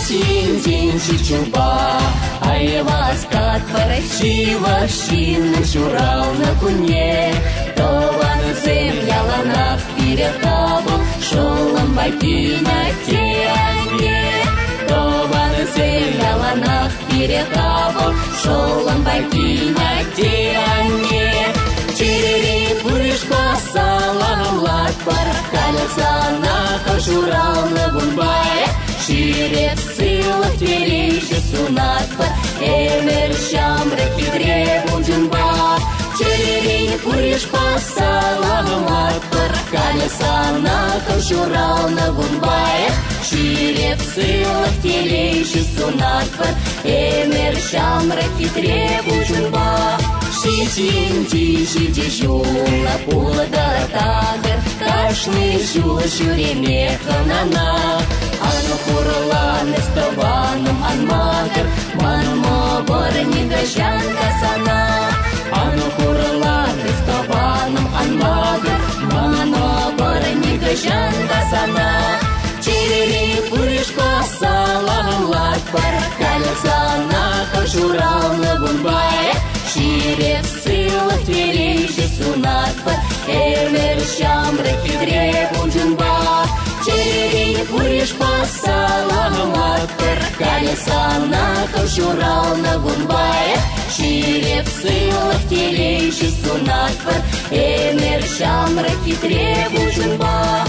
Синтин чичуба, айваскат парачива, шинным чурал на куне. Тован земля ланах перетабу, шолом бакина тиане. Тован земля ланах перетабу, шолом бакина тиане. Черери пуришка салам латпар, колеса на кожурал на бунбае. Ширет силах тверейший сунатпар, эмер шамрак хитре бунджумба. Черери пуришка салам латпар, колеса на кожурал на бунбае. Ширет силах тверейший сунатпар, эмер шамрак хитре бунджумба. Шити жула пула да тагар, кашны жула шуремеха нана. Ану хурлан эставаном анмагар, манмо борни гажанка сана. Ану хурлан эставаном анмагар, манмо борни гажанка сана. Черери пуришка салам латпар, колеса на кожурал на бунбае. Ширет силах тверейший сунатпар, эмер шамрак хитре бунджумба. Черери пуришка салам латпар, колеса на кожурал на бунбае. Ширет силах тверейший сунатпар, эмер шамрак хитре бунджумба.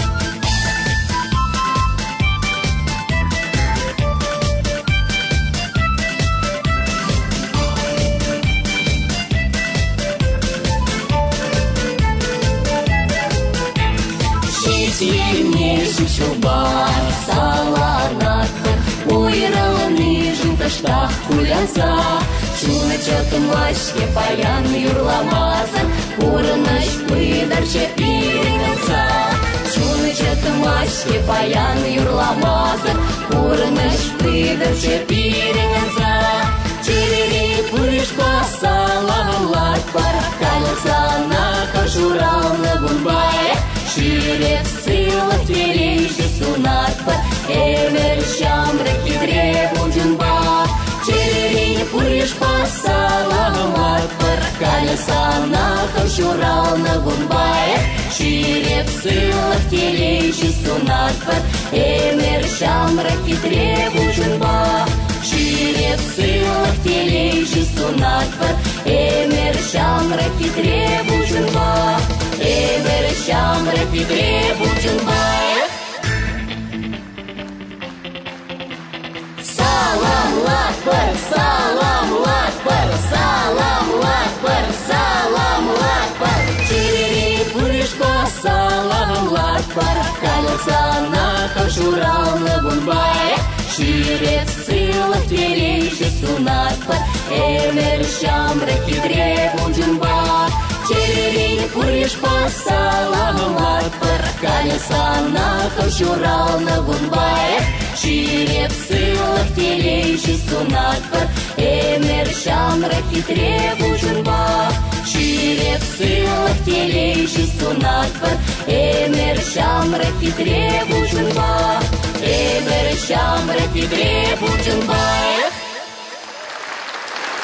Сильнее чубар, саланатпар, уйраланы жунташтах кулянса. Чуначат мачке паян юрламазан, урнаш пыдарче пиренца. Чуначат мачке паян юрламазан, урнаш пыдарче пиренца. Черери пуришка салам латпар, колеса на кожурал на бунбае. Ширет силах тверейший сунатпар, эмер шамрак хитре бунджумба. Черери пуришка салам латпар, колеса на кожурал на бунбае. Ширет силах тверейший сунатпар, эмер шамрак хитре бунджумба. Ширет силах тверейший сунатпар, эмер шамрак хитре бунджумба. Эмер шамрак хитре бунджумба. Салам латпар, салам латпар, салам латпар, салам латпар. Черери пуришка салам латпар, колеса на кожурал на бунбае. Ширет силах тверейший сунатпар, эмер шамрак хитре бунджумба. Черери пуришка салам латпар, колеса на кожурал на бунбае. Ширет силах тверейший сунатпар, эмер шамрак хитре бунджумба. Ширет силах тверейший сунатпар, эмер шамрак хитре бунджумба. Эмер шамрак хитре